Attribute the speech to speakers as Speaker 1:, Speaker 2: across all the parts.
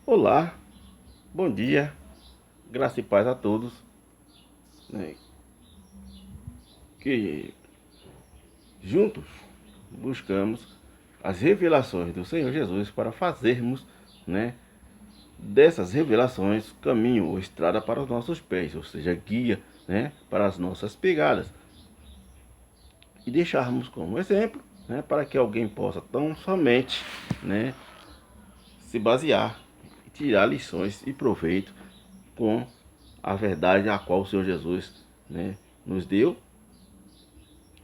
Speaker 1: Olá, bom dia, graça e paz a todos, né, que juntos buscamos as revelações do Senhor Jesus para fazermos, né, dessas revelações caminho ou estrada para os nossos pés, ou seja, guia, né, para as nossas pegadas e deixarmos como exemplo, né, para que alguém possa tão somente, né, se basear e tirar lições e proveito com a verdade a qual o Senhor Jesus, né, nos deu,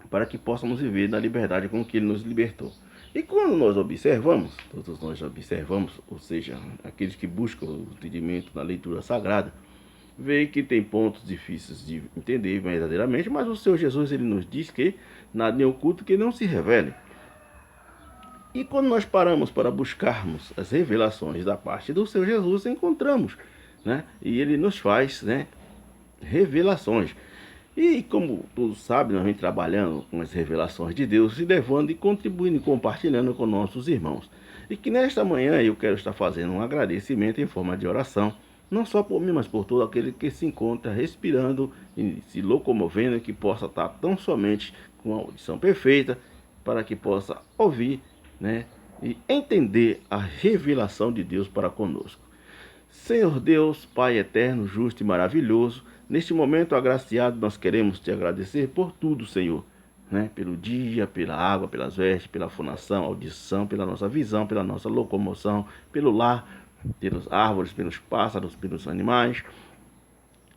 Speaker 1: para que possamos viver na liberdade com que Ele nos libertou. E quando nós observamos, todos nós observamos, ou seja, aqueles que buscam o entendimento na leitura sagrada, veem que tem pontos difíceis de entender verdadeiramente, mas o Senhor Jesus ele nos diz que nada é oculto que não se revele. E quando nós paramos para buscarmos as revelações da parte do Senhor Jesus, encontramos, né? E Ele nos faz, né, revelações. E como todos sabem, nós vem trabalhando com as revelações de Deus e levando e contribuindo e compartilhando com nossos irmãos. E que nesta manhã eu quero estar fazendo um agradecimento em forma de oração, não só por mim, mas por todo aquele que se encontra respirando e se locomovendo, que possa estar tão somente com a audição perfeita, para que possa ouvir, né, e entender a revelação de Deus para conosco. Senhor Deus, Pai eterno, justo e maravilhoso, neste momento agraciado nós queremos te agradecer por tudo, Senhor, né? Pelo dia, pela água, pelas vestes, pela fonação, audição, pela nossa visão, pela nossa locomoção, pelo lar, pelas árvores, pelos pássaros, pelos animais,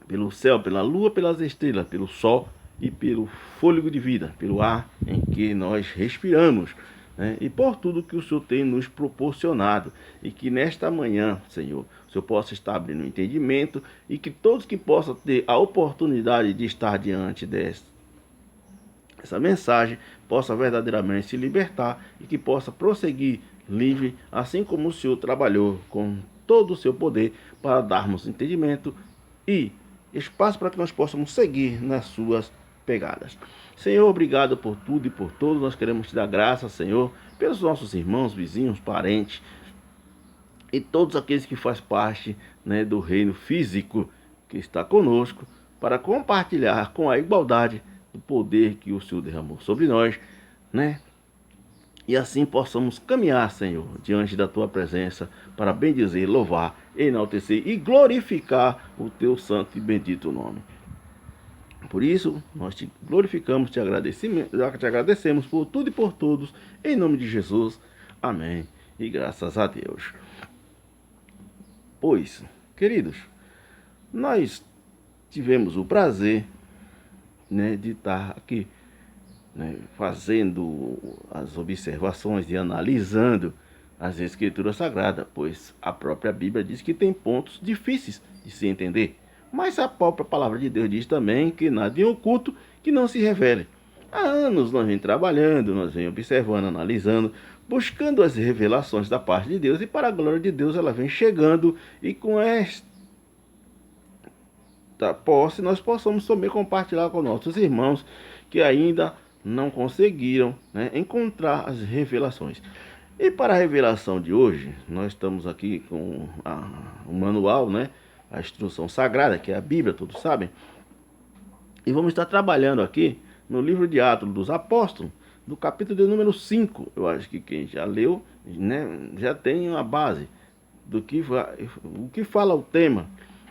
Speaker 1: pelo céu, pela lua, pelas estrelas, pelo sol e pelo fôlego de vida, pelo ar em que nós respiramos, né? E por tudo que o Senhor tem nos proporcionado. E que nesta manhã, Senhor, o Senhor possa estar abrindo entendimento e que todos que possam ter a oportunidade de estar diante dessa mensagem possa verdadeiramente se libertar e que possa prosseguir livre, assim como o Senhor trabalhou com todo o seu poder para darmos entendimento e espaço para que nós possamos seguir nas suas pegadas. Senhor, obrigado por tudo e por todos. Nós queremos te dar graça, Senhor, pelos nossos irmãos, vizinhos, parentes e todos aqueles que fazem parte, né, do reino físico que está conosco, para compartilhar com a igualdade do poder que o Senhor derramou sobre nós, né? E assim possamos caminhar, Senhor, diante da Tua presença, para bendizer, louvar, enaltecer e glorificar o Teu santo e bendito nome. Por isso, nós te glorificamos, te agradecemos por tudo e por todos, em nome de Jesus. Amém. E graças a Deus. Pois, queridos, nós tivemos o prazer, né, de estar aqui, né, fazendo as observações e analisando as Escrituras Sagradas, pois a própria Bíblia diz que tem pontos difíceis de se entender. Mas a própria palavra de Deus diz também que nada é oculto que não se revele. Há anos nós vem trabalhando, nós vem observando, analisando, buscando as revelações da parte de Deus, e para a glória de Deus ela vem chegando, e com esta posse nós possamos também compartilhar com nossos irmãos que ainda não conseguiram, né, encontrar as revelações. E para a revelação de hoje, nós estamos aqui com o manual, né, a instrução sagrada, que é a Bíblia, todos sabem. E vamos estar trabalhando aqui no livro de Atos dos Apóstolos, do capítulo de número 5. Eu acho que quem já leu, né, já tem uma base do que o que fala o tema,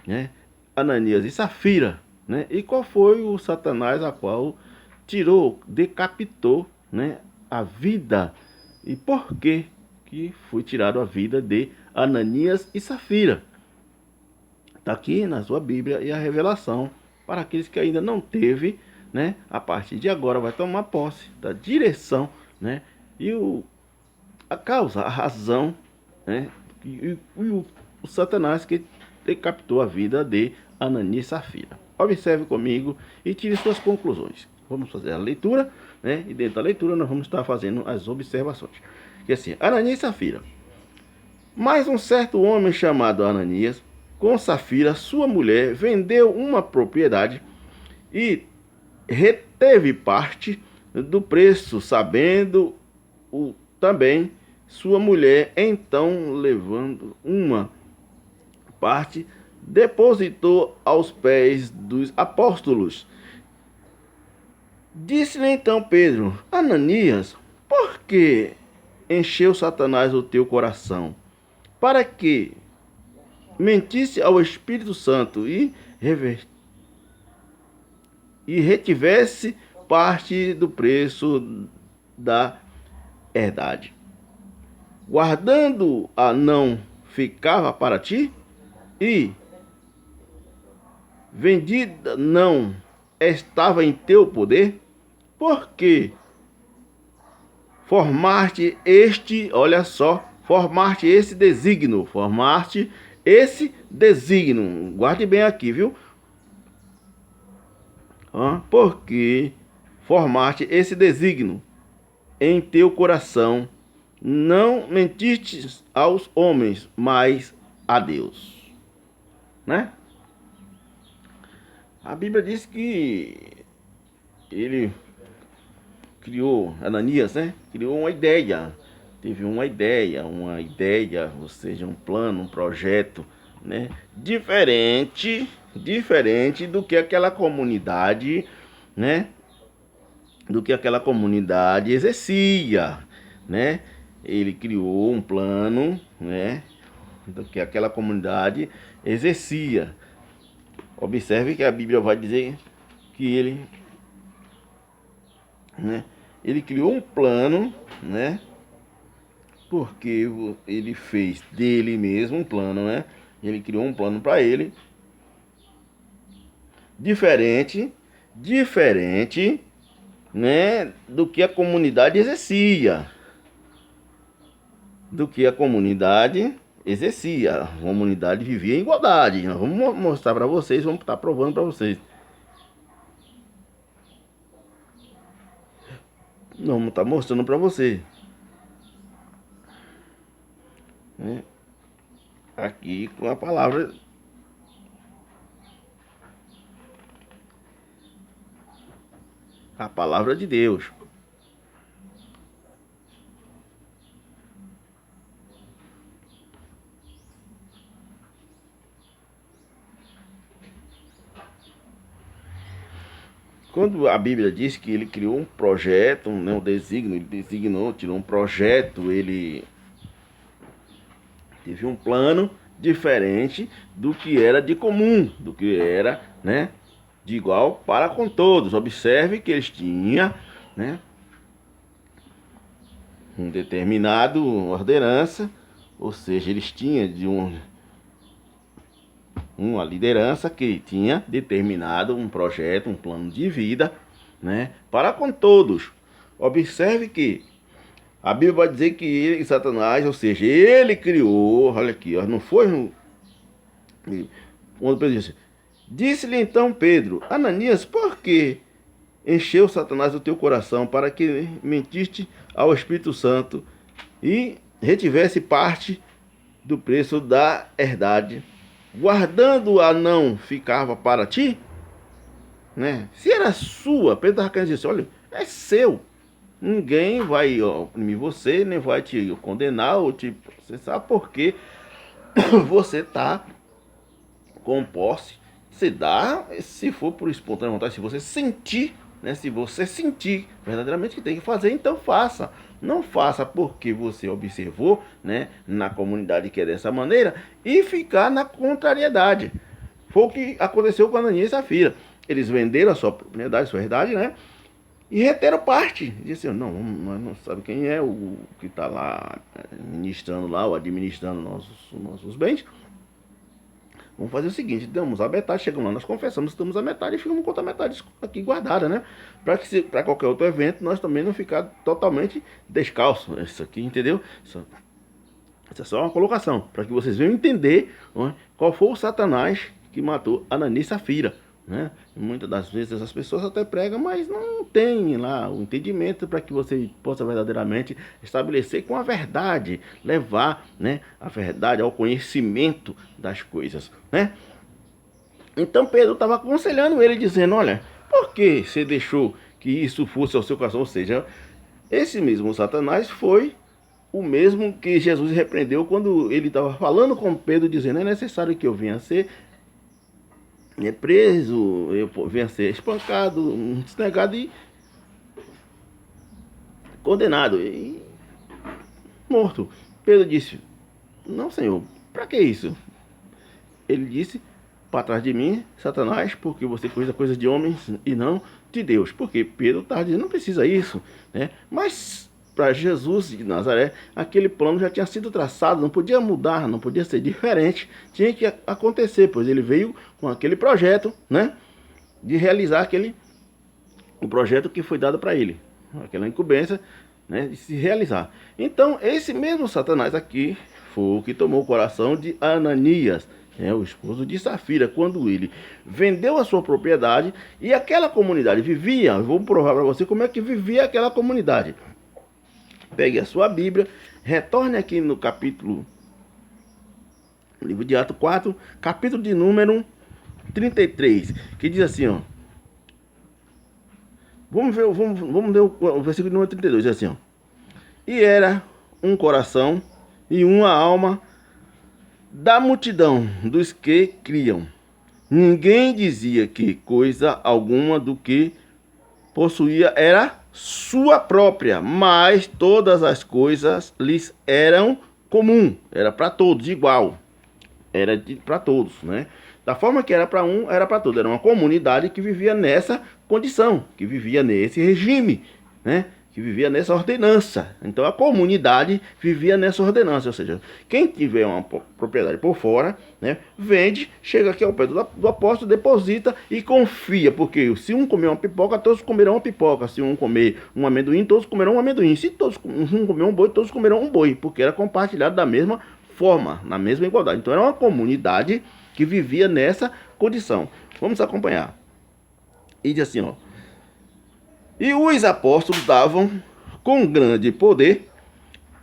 Speaker 1: né? Ananias e Safira, né? E qual foi o Satanás a qual tirou, decapitou, né, a vida, e por que foi tirado a vida de Ananias e Safira. Está aqui na sua Bíblia, e a revelação para aqueles que ainda não teve, né, a partir de agora vai tomar posse da direção, né, e a causa, a razão, né, e o Satanás que decapitou a vida de Ananias e Safira. Observe comigo e tire suas conclusões. Vamos fazer a leitura, né, e dentro da leitura nós vamos estar fazendo as observações. Que assim, Ananias e Safira. Mas um certo homem chamado Ananias, com Safira, sua mulher, vendeu uma propriedade e reteve parte do preço, sabendo também sua mulher. Então, levando uma parte, depositou aos pés dos apóstolos. Disse-lhe então Pedro: Ananias, por que encheu Satanás o teu coração, para que mentisse ao Espírito Santo e retivesse parte do preço da herdade? Guardando-a não ficava para ti? E vendida não estava em teu poder? Porque formaste este, olha só, formaste esse desígnio, guarde bem aqui, viu? Porque formaste esse desígnio em teu coração, não mentiste aos homens, mas a Deus, né? A Bíblia diz que ele criou, Ananias, né? Criou uma ideia, teve uma ideia, ou seja, um plano, um projeto, né? Diferente do que aquela comunidade, né? Do que aquela comunidade exercia, né? Ele criou um plano, né? Do que aquela comunidade exercia. Observe que a Bíblia vai dizer que ele, né? Ele criou um plano, né? Porque ele fez dele mesmo um plano, né? Ele criou um plano para ele diferente, né? Do que a comunidade exercia. A comunidade vivia em igualdade. Nós vamos mostrar para vocês, vamos estar provando para vocês. Vamos estar mostrando para vocês, né? Aqui com a palavra de Deus. Quando a Bíblia diz que ele criou um projeto, né, ele designou, tirou um projeto, ele teve um plano diferente do que era de comum, do que era, né, de igual para com todos. Observe que eles tinham, né, um determinado ordenança, ou seja, eles tinham de uma liderança que tinha determinado um projeto, um plano de vida, né, para com todos. Observe que a Bíblia vai dizer que ele, Satanás, ou seja, ele criou, olha aqui, ó, não foi quando Pedro disse-lhe então Pedro: Ananias, por que encheu Satanás o teu coração, para que mentiste ao Espírito Santo e retivesse parte do preço da herdade? Guardando-a não ficava para ti? Né? Se era sua, Pedro estava querendo dizer, olha, é seu. Ninguém vai oprimir você, nem vai te condenar ou te processar, porque você está com posse. Se dá, se for por espontânea vontade, se você sentir, né? Se você sentir verdadeiramente que tem que fazer, então faça. Não faça porque você observou, né, na comunidade que é dessa maneira e ficar na contrariedade. Foi o que aconteceu com Ananias e Safira. Eles venderam a sua propriedade, sua herdade, né? E reteram parte. Disseram, não, nós não sabemos quem é o que está lá ministrando lá, ou administrando nossos bens. Vamos fazer o seguinte, damos a metade, chegamos lá, nós confessamos, damos a metade e ficamos com outra metade aqui guardada, né? Para qualquer outro evento, nós também não ficar totalmente descalço. Isso aqui, entendeu? Isso é só uma colocação, para que vocês venham entender, né, qual foi o Satanás que matou Ananias e Safira, né? E muitas das vezes as pessoas até pregam, mas não tem lá o entendimento para que você possa verdadeiramente estabelecer com a verdade, levar, né, a verdade ao conhecimento das coisas, né? Então Pedro estava aconselhando ele, dizendo, olha, por que você deixou que isso fosse ao seu coração? Ou seja, esse mesmo Satanás foi o mesmo que Jesus repreendeu quando ele estava falando com Pedro, dizendo: é necessário que eu venha a ser preso, eu venha a ser espancado, desnegado e condenado e morto. Pedro disse: não, Senhor, para que isso? Ele disse: para trás de mim, Satanás, porque você cuida coisas de homens e não de Deus. Porque Pedro estava dizendo: não precisa isso, né? Mas para Jesus de Nazaré, aquele plano já tinha sido traçado, não podia mudar, não podia ser diferente, tinha que acontecer, pois ele veio com aquele projeto, né, de realizar o projeto que foi dado para ele, aquela incumbência, né, de se realizar. Então, esse mesmo Satanás aqui foi o que tomou o coração de Ananias, o esposo de Safira, quando ele vendeu a sua propriedade e aquela comunidade vivia. Eu vou provar para você como é que vivia aquela comunidade. Pegue a sua Bíblia, retorne aqui no capítulo, livro de Atos 4, capítulo de número 33, que diz assim, ó. Vamos ver o versículo de número 32, diz assim, ó. E era um coração e uma alma da multidão dos que criam. Ninguém dizia que coisa alguma do que possuía era sua própria, mas todas as coisas lhes eram comum, era para todos igual, era para todos, né? Da forma que era para um, era para todos. Era uma comunidade que vivia nessa condição, que vivia nesse regime, né? Que vivia nessa ordenança. Então a comunidade vivia nessa ordenança, ou seja, quem tiver uma propriedade por fora, né, vende, chega aqui ao pé do apóstolo, deposita e confia, porque se um comer uma pipoca, todos comerão uma pipoca. Se um comer um amendoim, todos comerão um amendoim. Se todos um comer um boi, todos comerão um boi, porque era compartilhado da mesma forma, na mesma igualdade. Então era uma comunidade que vivia nessa condição. Vamos acompanhar. E diz assim, ó. E os apóstolos davam com grande poder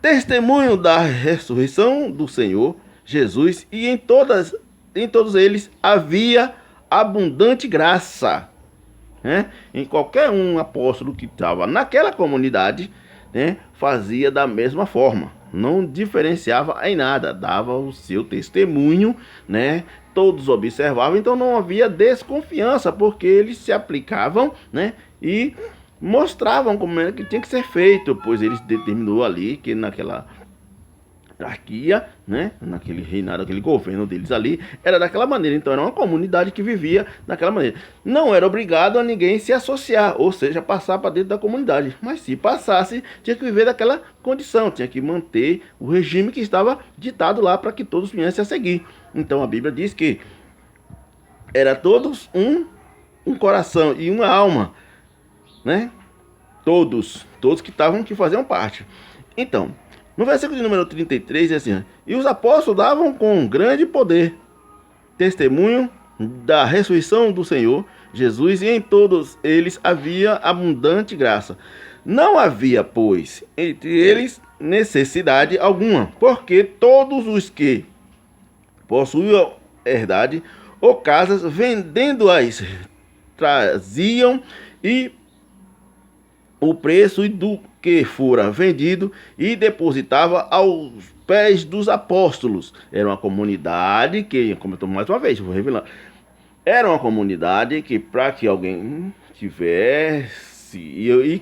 Speaker 1: testemunho da ressurreição do Senhor Jesus, e em todos eles havia abundante graça. Né? Em qualquer um apóstolo que estava naquela comunidade, né, fazia da mesma forma, não diferenciava em nada, dava o seu testemunho, né? Todos observavam, então não havia desconfiança, porque eles se aplicavam, né, e mostravam como era que tinha que ser feito, pois eles determinou ali que naquela hierarquia, né, naquele reinado, aquele governo deles ali, era daquela maneira. Então era uma comunidade que vivia daquela maneira. Não era obrigado a ninguém se associar, ou seja, passar para dentro da comunidade, mas se passasse, tinha que viver daquela condição, tinha que manter o regime que estava ditado lá para que todos viessem a seguir. Então a Bíblia diz que era todos um coração e uma alma, né? Todos que faziam parte. Então, no versículo de número 33 é assim: e os apóstolos davam com grande poder testemunho da ressurreição do Senhor Jesus, e em todos eles havia abundante graça. Não havia, pois, entre eles necessidade alguma, porque todos os que possuíam herdade ou casas, vendendo-as, traziam e o preço do que fora vendido e depositava aos pés dos apóstolos. Era uma comunidade que, como eu estou mais uma vez, vou revelar, era uma comunidade que, para que alguém tivesse e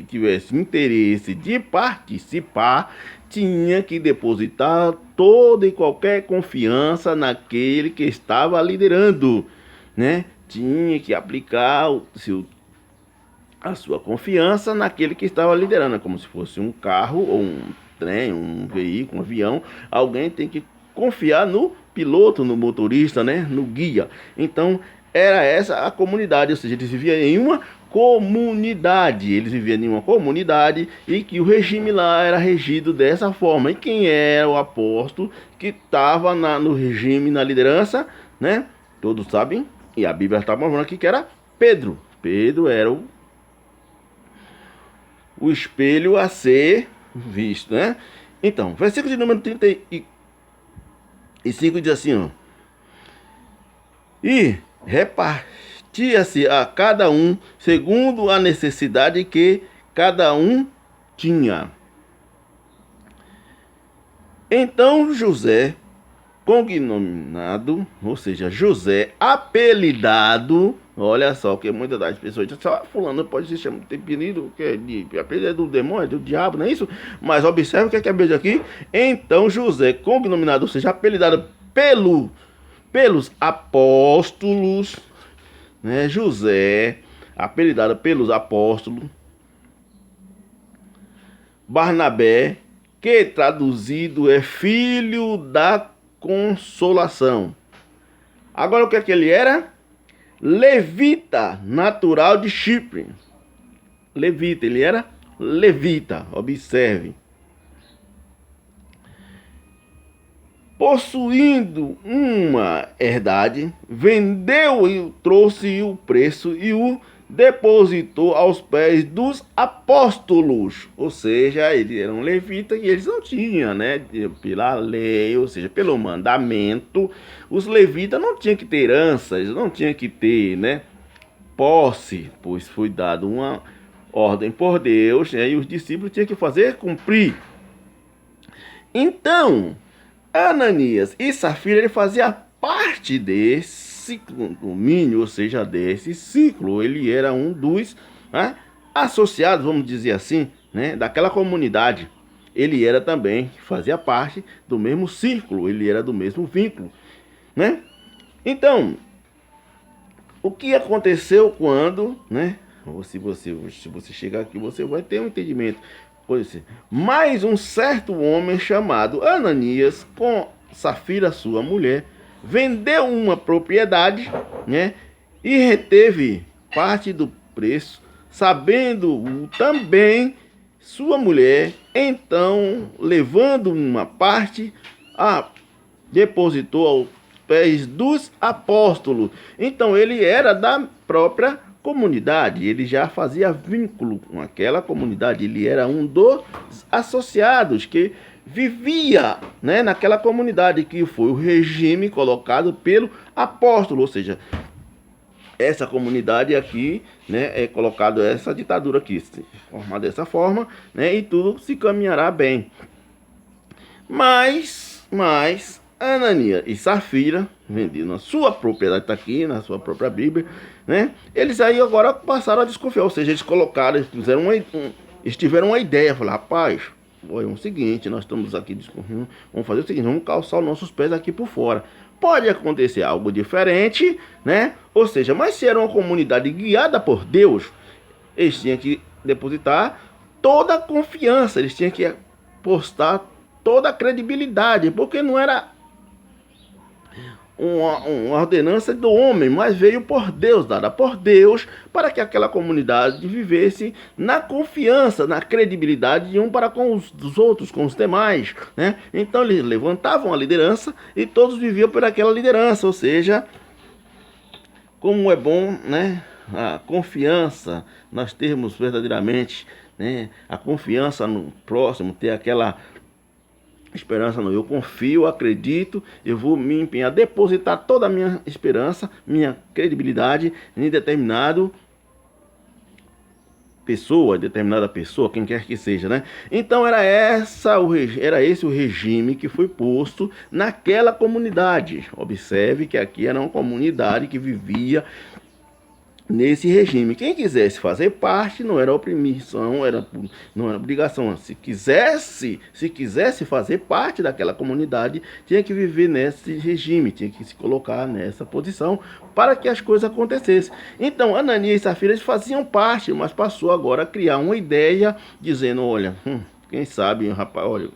Speaker 1: tivesse interesse de participar, tinha que depositar toda e qualquer confiança naquele que estava liderando, né? Tinha que aplicar a sua confiança naquele que estava liderando, como se fosse um carro ou um trem, um veículo, um avião. Alguém tem que confiar no piloto, no motorista, né, no guia. Então era essa a comunidade, ou seja, eles viviam em uma comunidade, e que o regime lá era regido dessa forma. E quem era o apóstolo que estava no regime, na liderança, né? Todos sabem, e a Bíblia está mostrando aqui que era Pedro. Pedro era o espelho a ser visto, né? Então, versículo de número 35 diz assim, ó. E repartia-se a cada um segundo a necessidade que cada um tinha. Então José, cognominado, ou seja, José apelidado, olha só, que muitas das pessoas dizem, só fulano pode se chamar de apelido, que é de apelido é do demônio, é do diabo, não é isso? Mas observe o que é a Bíblia aqui. Então José, cognominado, ou seja, apelidado pelos apóstolos, né? José, apelidado pelos apóstolos, Barnabé, que traduzido é filho da consolação. Agora o que é que ele era? Levita, natural de Chipre. Levita, ele era levita, observe. Possuindo uma herdade, vendeu e trouxe o preço e o depositou aos pés dos apóstolos. Ou seja, eles eram levitas e eles não tinham, né? Pela lei, ou seja, pelo mandamento, os levitas não tinham que ter herança, eles não tinham que ter, né, posse, pois foi dado uma ordem por Deus, né, e os discípulos tinham que fazer cumprir. Então, Ananias e Safira, ele fazia parte desse domínio, ou seja, desse ciclo. Ele era um dos, né, associados, vamos dizer assim, né, daquela comunidade. Ele era também, fazia parte do mesmo círculo, ele era do mesmo vínculo, né? Então, o que aconteceu quando, né? Se você chegar aqui, você vai ter um entendimento. Pois é. Mais um certo homem chamado Ananias, com Safira, sua mulher, vendeu uma propriedade, né? E reteve parte do preço, sabendo também sua mulher. Então, levando uma parte, a depositou aos pés dos apóstolos. Então ele era da própria comunidade, ele já fazia vínculo com aquela comunidade, ele era um dos associados que vivia, né, naquela comunidade, que foi o regime colocado pelo apóstolo, ou seja, essa comunidade aqui, né, é colocado essa ditadura aqui, se formar dessa forma, né, e tudo se caminhará bem. Mas Ananias e Safira, vendendo a sua propriedade, está aqui na sua própria Bíblia, né? Eles aí agora passaram a desconfiar, ou seja, eles colocaram, eles tiveram uma ideia, falaram, rapaz, é o seguinte, nós estamos aqui desconfiando, vamos fazer o seguinte, vamos calçar os nossos pés aqui por fora. Pode acontecer algo diferente, né? Ou seja, mas se era uma comunidade guiada por Deus, eles tinham que depositar toda a confiança, eles tinham que postar toda a credibilidade, porque não era uma ordenança do homem, mas veio por Deus, dada por Deus, para que aquela comunidade vivesse na confiança, na credibilidade de um para com os outros, com os demais, né? Então eles levantavam a liderança e todos viviam por aquela liderança, ou seja, como é bom, né, a confiança, nós termos verdadeiramente, né, a confiança no próximo, ter aquela esperança não, eu confio, acredito, eu vou me empenhar, depositar toda a minha esperança, minha credibilidade em determinada pessoa, quem quer que seja, né? Então era esse o regime que foi posto naquela comunidade. Observe que aqui era uma comunidade que vivia nesse regime. Quem quisesse fazer parte não era opressão, não era obrigação. Se quisesse fazer parte daquela comunidade, tinha que viver nesse regime, tinha que se colocar nessa posição para que as coisas acontecessem. Então Ananias e Safira faziam parte, mas passou agora a criar uma ideia dizendo, olha, quem sabe, rapaz, olha,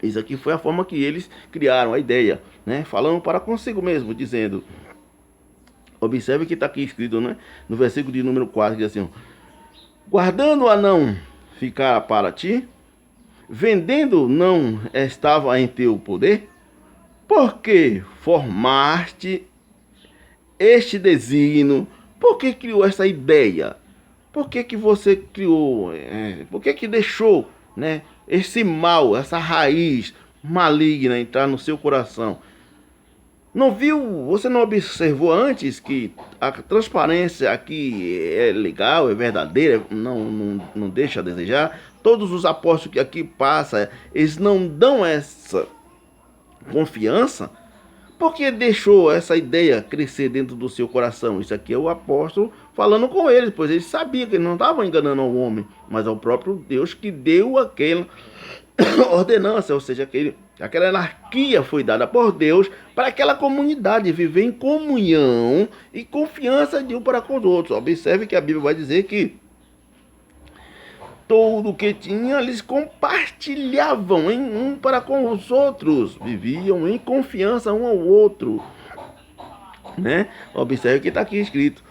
Speaker 1: isso aqui foi a forma que eles criaram a ideia, né? Falando para consigo mesmo, dizendo, observe que está aqui escrito, né, no versículo de número 4, que diz assim, guardando-a não ficar para ti, vendendo não estava em teu poder, porque formaste este desígnio, por que criou essa ideia, por que você criou, por que deixou, né, esse mal, essa raiz maligna entrar no seu coração? Não viu, você não observou antes que a transparência aqui é legal, é verdadeira, não deixa a desejar? todos os apóstolos que aqui passam, eles não dão essa confiança, porque deixou essa ideia crescer dentro do seu coração. Isso aqui é o apóstolo falando com eles, pois eles sabiam que eles não estavam enganando ao homem, mas ao próprio Deus que deu aquela ordenança, ou seja, aquela anarquia foi dada por Deus para aquela comunidade viver em comunhão e confiança de um para com os outros. Observe que a Bíblia vai dizer que tudo que tinha, eles compartilhavam em um para com os outros, viviam em confiança um ao outro, né? Observe o que está aqui escrito: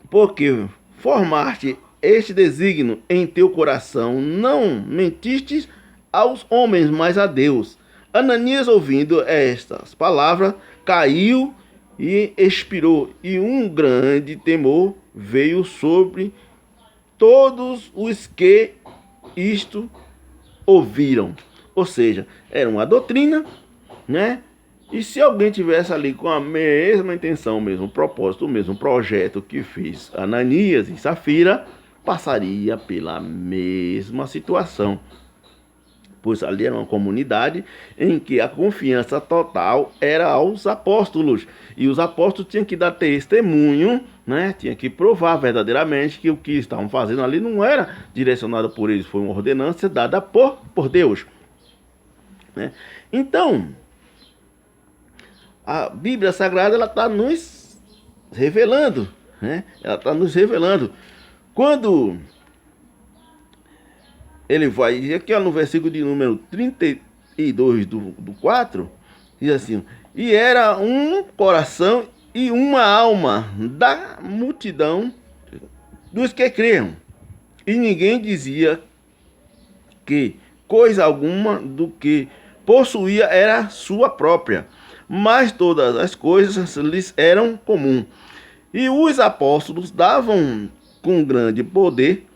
Speaker 1: porque formaste este desígnio em teu coração, não mentistes aos homens, mas a Deus. Ananias, ouvindo estas palavras, caiu e expirou, e um grande temor veio sobre todos os que isto ouviram. Ou seja, era uma doutrina, né? E se alguém tivesse ali com a mesma intenção, o mesmo propósito, o mesmo projeto que fez Ananias e Safira, passaria pela mesma situação. Pois ali era uma comunidade em que a confiança total era aos apóstolos. E os apóstolos tinham que dar testemunho, né? Tinham que provar verdadeiramente que o que estavam fazendo ali não era direcionado por eles, foi uma ordenança dada por Deus, né? Então, a Bíblia Sagrada, ela está nos revelando, né? Ela está nos revelando. Quando ele vai dizer aqui, ó, no versículo de número 32 do 4, diz assim: e era um coração e uma alma da multidão dos que criam, e ninguém dizia que coisa alguma do que possuía era sua própria, mas todas as coisas lhes eram comum. E os apóstolos davam com grande poder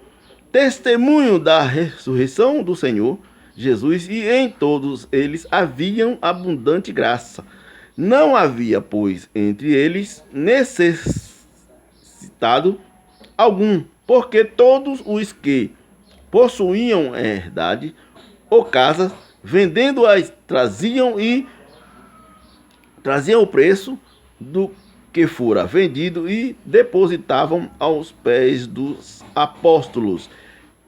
Speaker 1: testemunho da ressurreição do Senhor Jesus, e em todos eles haviam abundante graça. Não havia, pois, entre eles necessitado algum, porque todos os que possuíam herdade ou casas, vendendo-as, traziam o preço do que fora vendido e depositavam aos pés dos apóstolos,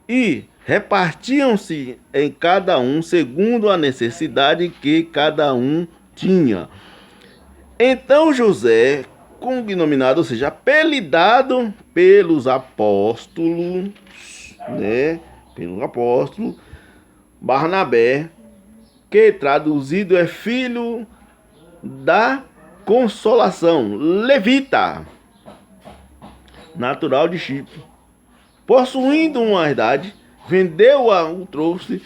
Speaker 1: e repartiam-se em cada um segundo a necessidade que cada um tinha. Então José, cognominado, ou seja, apelidado pelos apóstolos, né, pelo apóstolo Barnabé, que traduzido é filho da consolação, levita, natural de Chipre, possuindo uma herdade, vendeu-a, o trouxe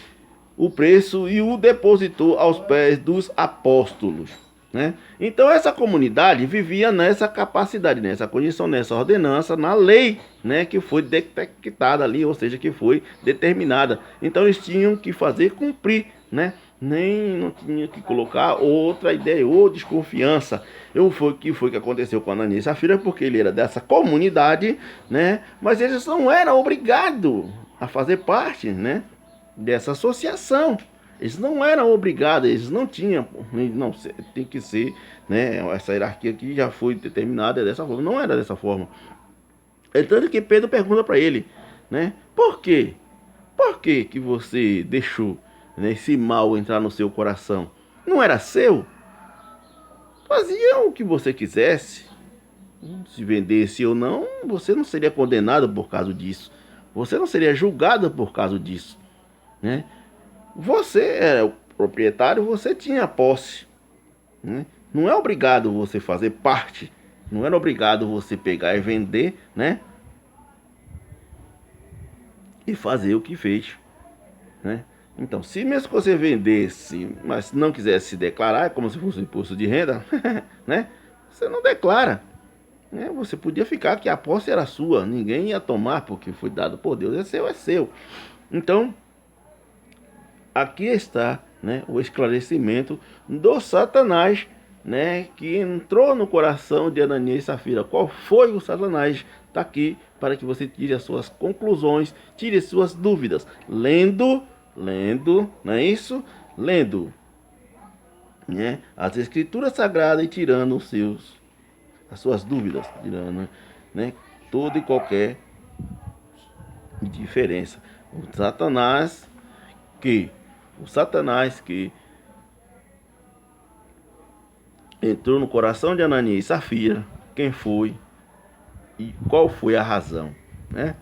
Speaker 1: o preço e o depositou aos pés dos apóstolos, né? Então essa comunidade vivia nessa capacidade, nessa condição, nessa ordenança, na lei, né, que foi detectada ali, ou seja, que foi determinada. Então eles tinham que fazer cumprir, né? Não tinha que colocar outra ideia ou desconfiança. Foi que aconteceu com Ananias e Safira, porque ele era dessa comunidade, né? Mas eles não eram obrigados a fazer parte, né, dessa associação. Eles não eram obrigados, eles não tinham, não, tem que ser, né? Essa hierarquia aqui já foi determinada dessa forma, não era dessa forma. É tanto que Pedro pergunta para ele, né? Por quê? Por que que você deixou, né, esse mal entrar no seu coração? Não era seu? Fazia o que você quisesse. Se vendesse ou não, você não seria condenado por causa disso. Você não seria julgado por causa disso, né? Você era o proprietário, você tinha posse, né? Não é obrigado você fazer parte, não era obrigado você pegar e vender, né? E fazer o que fez, né? Então, se mesmo que você vendesse, mas não quisesse se declarar, é como se fosse um imposto de renda, né? Você não declara, né? Você podia ficar que a posse era sua, ninguém ia tomar porque foi dado por Deus, é seu. Então, aqui está, né, o esclarecimento do Satanás, né, que entrou no coração de Ananias e Safira. Qual foi o Satanás? Está aqui para que você tire as suas conclusões, tire as suas dúvidas, lendo, não é isso? Lendo, né, as escrituras sagradas e tirando as suas dúvidas, tirando, né, toda e qualquer diferença. O Satanás que entrou no coração de Ananias e Safira, quem foi e qual foi a razão, né?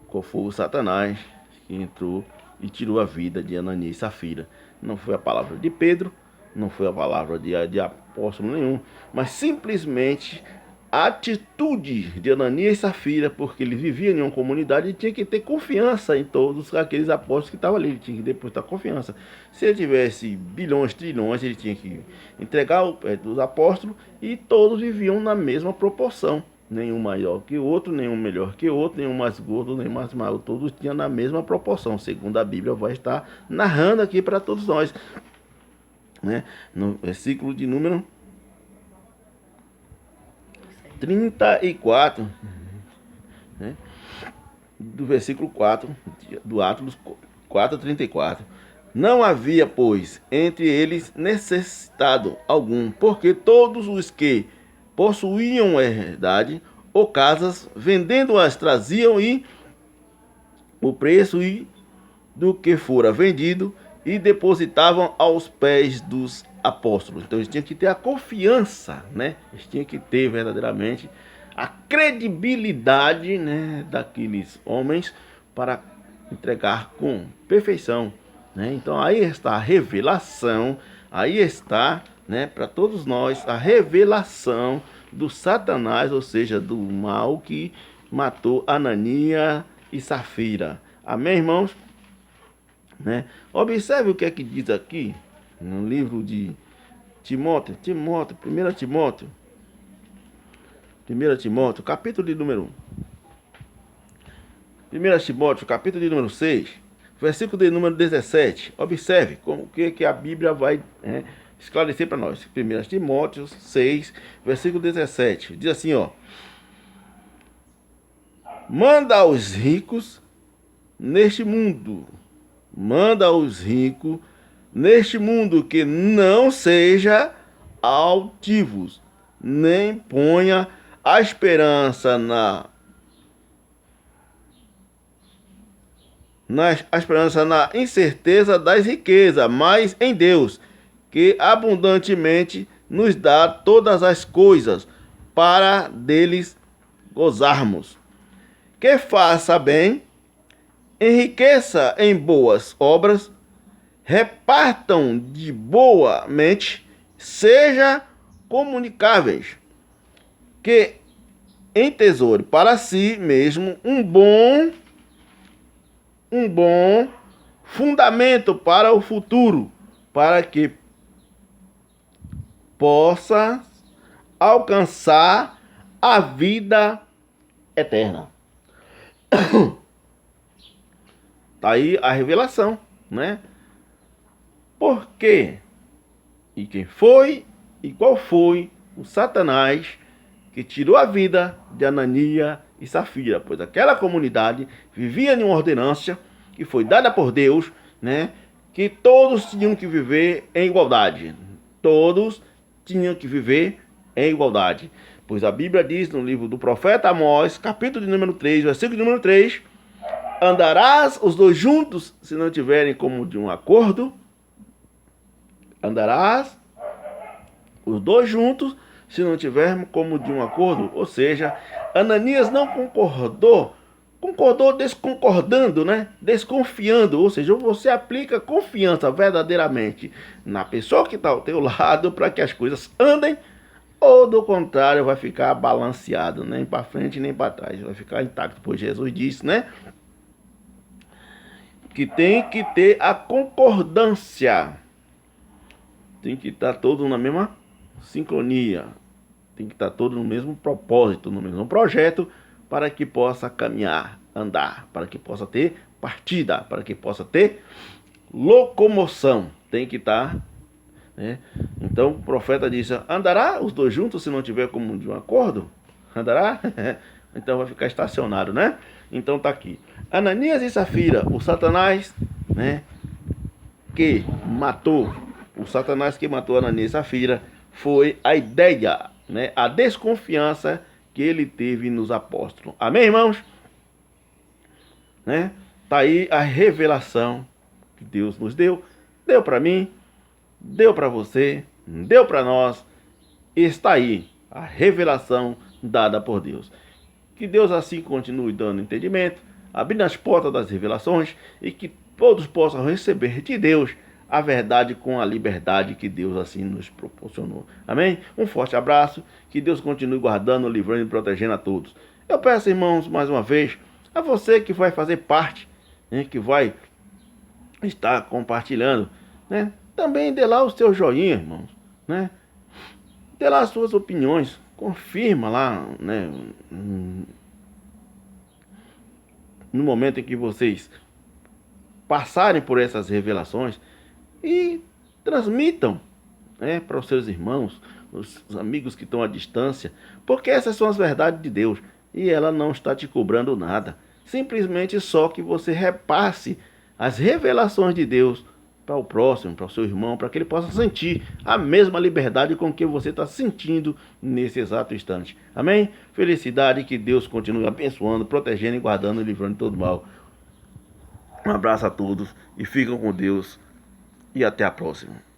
Speaker 1: Qual foi o Satanás que entrou e tirou a vida de Ananias e Safira? Não foi a palavra de Pedro, não foi a palavra de apóstolo nenhum, mas simplesmente a atitude de Ananias e Safira, porque ele vivia em uma comunidade e tinha que ter confiança em todos aqueles apóstolos que estavam ali, ele tinha que depositar confiança. Se ele tivesse bilhões, trilhões, ele tinha que entregar os apóstolos e todos viviam na mesma proporção. Nenhum maior que o outro, nenhum melhor que o outro, nenhum mais gordo, nem mais magro, todos tinham na mesma proporção, segundo a Bíblia vai estar narrando aqui para todos nós, né? No versículo de número 34, né? Do versículo 4, do Atos 4:34. Não havia, pois, entre eles necessitado algum, porque todos os que possuíam herdade ou casas, vendendo-as, traziam e o preço do que fora vendido e depositavam aos pés dos apóstolos. Então eles tinham que ter a confiança, né? Eles tinham que ter verdadeiramente a credibilidade, né, daqueles homens para entregar com perfeição, né? Então aí está a revelação, aí está, né, para todos nós a revelação do Satanás, ou seja, do mal que matou Ananias e Safira. Amém, irmãos? Né? Observe o que é que diz aqui no livro de Timóteo, 1 Timóteo, capítulo de número 1 Timóteo, capítulo de número 6, versículo de número 17. Observe como que a Bíblia vai esclarecer para nós. 1 Timóteo 6, versículo 17. Diz assim, ó: manda aos ricos neste mundo, que não seja altivos, nem ponha a esperança na incerteza das riquezas, mas em Deus, que abundantemente nos dá todas as coisas para deles gozarmos. Que faça bem, enriqueça em boas obras, repartam de boa mente, seja comunicáveis, que entesoure para si mesmo um bom fundamento para o futuro, para que possa alcançar a vida eterna. Tá aí a revelação, né? Por quê? E quem foi e qual foi o Satanás que tirou a vida de Ananias e Safira? Pois aquela comunidade vivia em uma ordenância que foi dada por Deus, né? Que todos tinham que viver em igualdade. Todos tinham que viver em igualdade. Pois a Bíblia diz no livro do profeta Amós, capítulo de número 3, versículo de número 3: andarás os dois juntos se não tiverem como de um acordo. Andarás os dois juntos se não tivermos como de um acordo. Ou seja, Ananias não concordou desconcordando, né? Desconfiando. Ou seja, você aplica confiança verdadeiramente na pessoa que está ao teu lado para que as coisas andem, ou do contrário, vai ficar balanceado, nem para frente nem para trás, vai ficar intacto. Pois Jesus disse, né, que tem que ter a concordância, tem que estar todo na mesma sincronia, tem que estar todo no mesmo propósito, no mesmo projeto, para que possa caminhar, andar, para que possa ter partida, para que possa ter locomoção, tem que estar, né? Então o profeta disse: andará os dois juntos se não tiver como de um acordo? Andará? Então vai ficar estacionado, né? Então tá aqui. Ananias e Safira, o Satanás, né? O Satanás que matou Ananias e Safira foi a ideia, né? A desconfiança que ele teve nos apóstolos. Amém, irmãos? Né? Tá aí a revelação que Deus nos deu. Deu para mim, deu para você, deu para nós. Está aí a revelação dada por Deus. Que Deus assim continue dando entendimento, abrindo as portas das revelações e que todos possam receber de Deus a verdade com a liberdade que Deus assim nos proporcionou. Amém? Um forte abraço, que Deus continue guardando, livrando e protegendo a todos. Eu peço, irmãos, mais uma vez, a você que vai fazer parte, né, que vai estar compartilhando, né, também dê lá o seu joinha, irmãos, né? Dê lá as suas opiniões, confirma lá, né, no momento em que vocês passarem por essas revelações e transmitam, né, para os seus irmãos, os amigos que estão à distância, porque essas são as verdades de Deus e ela não está te cobrando nada. Simplesmente só que você repasse as revelações de Deus para o próximo, para o seu irmão, para que ele possa sentir a mesma liberdade com que você está sentindo nesse exato instante. Amém? Felicidade, que Deus continue abençoando, protegendo e guardando e livrando de todo mal. Um abraço a todos e fiquem com Deus e até a próxima.